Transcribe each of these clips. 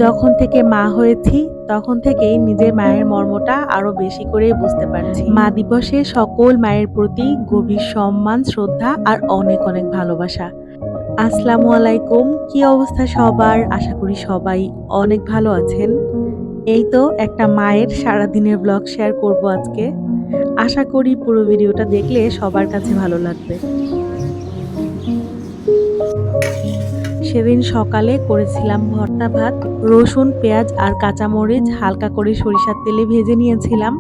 যখন থেকে মা হয়েছি তখন থেকেই নিজের মায়ের মর্মটা আরো বেশি করেই বুঝতে পারছি। মা দিবসে সকল মায়ের প্রতি গভীর সম্মান, শ্রদ্ধা আর অনেক অনেক ভালোবাসা। আসসালামু আলাইকুম, কি অবস্থা সবার? আশা করি সবাই অনেক ভালো আছেন। এই তো একটা মায়ের সারাদিনের ব্লগ শেয়ার করব আজকে। আশা করি পুরো ভিডিওটা দেখলে সবার কাছে ভালো লাগবে। সেদিন সকালে করেছিলাম ভর্তা ভাত, রসুন, পেঁয়াজ আর কাঁচামরিচ হালকা করে সরিষার তেলে ভেজে নিয়েছিলাম।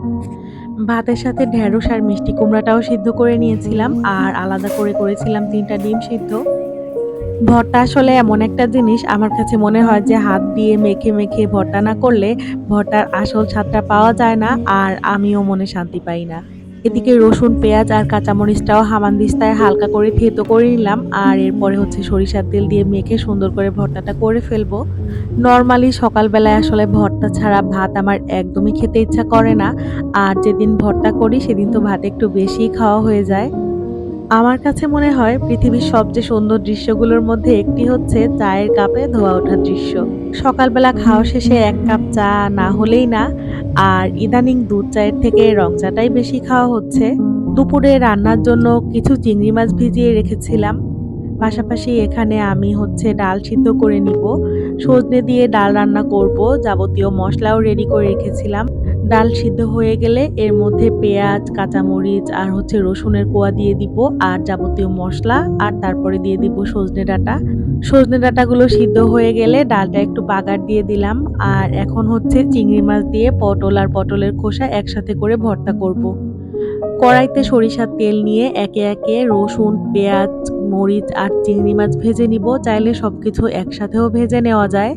ভাতের সাথে ঢেঁড়স আর মিষ্টি কুমড়াটাও সিদ্ধ করে নিয়েছিলাম আর আলাদা করে করেছিলাম ৩টা ডিম সিদ্ধ। ভর্তা আসলে এমন একটা জিনিস আমার কাছে মনে হয় যে হাত দিয়ে মেখে মেখে ভর্তা না করলে ভর্তার আসল স্বাদটা পাওয়া যায় না আর আমিও মনে শান্তি পাই না। এদিকে রসুন, পেঁয়াজ আর কাঁচামরিচটাও হামানদিস্তায় হালকা করে থেতো করে নিলাম আর এরপরে হচ্ছে সরিষার তেল দিয়ে মেখে সুন্দর করে ভর্তাটা করে ফেলবো। নরমালি সকালবেলায় আসলে ভর্তা ছাড়া ভাত আমার একদমই খেতে ইচ্ছা করে না। আর যেদিন ভর্তা করি সেদিন তো ভাত একটু বেশিই খাওয়া হয়ে যায়। আমার কাছে মনে হয় পৃথিবীর সবচেয়ে সুন্দর দৃশ্যগুলোর মধ্যে একটি হচ্ছে চায়ের কাপে ধোয়া ওঠার দৃশ্য। সকালবেলা খাওয়া শেষে ১ কাপ চা না হলেই না। আর ইদানিং দুধ চায়ের থেকে রং চাটাই বেশি খাওয়া হচ্ছে। দুপুরে রান্নার জন্য কিছু চিংড়ি মাছ ভিজিয়ে রেখেছিলাম। পাশাপাশি এখানে আমি হচ্ছে ডাল সিদ্ধ করে নিব। সজনে দিয়ে ডাল রান্না করব। যাবতীয় মসলাও রেডি করে রেখেছিলাম। ডাল সিদ্ধ হয়ে গেলে এর মধ্যে পেঁয়াজ, কাঁচামরিচ আর হচ্ছে রসুনের কোয়া দিয়ে দিব আর যাবতীয় মসলা আর তারপরে দিয়ে দিব সজনে ডাঁটা। সজনে ডাঁটাগুলো সিদ্ধ হয়ে গেলে ডালটা একটু বাগার দিয়ে দিলাম। আর এখন হচ্ছে চিংড়ি মাছ দিয়ে পটল আর পটলের খোসা একসাথে করে ভর্তা করব। কড়াইতে সরিষার তেল নিয়ে একে একে রসুন, পেঁয়াজ, মরিচ আর চিংড়ি মাছ ভেজে নিব। চাইলে সবকিছু একসাথেও ভেজে নেওয়া যায়।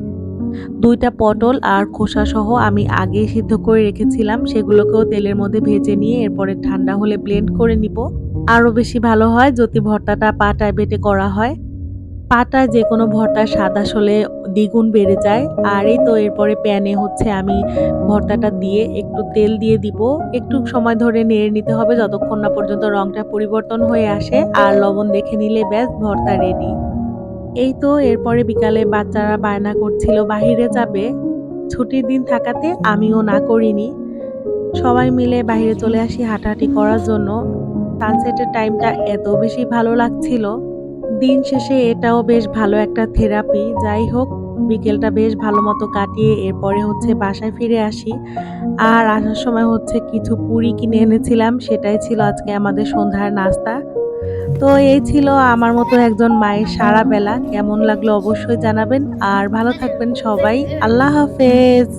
২ টা পটল আর খোসাসহ আমি আগেই সিদ্ধ করে রেখেছিলাম। সেগুলোকেও তেলের মধ্যে ভেজে নিয়ে এরপরে ঠান্ডা হলে ব্লেন্ড করে নিব। আরো বেশি ভালো হয় যদি ভর্তাটা পাটায় বেটে করা হয়। পাটায় যেকোনো ভর্তার স্বাদ আসলে দ্বিগুণ বেড়ে যায়। আর এই তো এরপরে প্যানে হচ্ছে আমি ভর্তাটা দিয়ে একটু তেল দিয়ে দিব। একটু সময় ধরে নেড়ে নিতে হবে যতক্ষণ না পর্যন্ত রংটা পরিবর্তন হয়ে আসে আর লবণ দেখে নিলে ব্যাস ভর্তা রেডি। এই তো এরপরে বিকালে বাচ্চারা বায়না করছিল বাহিরে যাবে। ছুটির দিন থাকাতে আমিও না করিনি। সবাই মিলে বাহিরে চলে আসি হাঁটাহাঁটি করার জন্য। সানসেটের টাইমটা এত বেশি ভালো লাগছিল। দিন শেষে এটাও বেশ ভালো একটা থেরাপি। যাই হোক, বিকেলটা বেশ ভালো মতো কাটিয়ে এরপরে হচ্ছে বাসায় ফিরে আসি। আর আসার সময় হচ্ছে কিছু পুরি কিনে এনেছিলাম। সেটাই ছিল আজকে আমাদের সন্ধ্যার নাস্তা। তো এই ছিল আমার মতো একজন মায়ের সারা বেলা। কেমন লাগলো অবশ্যই জানাবেন। আর ভালো থাকবেন সবাই। আল্লাহ হাফেজ।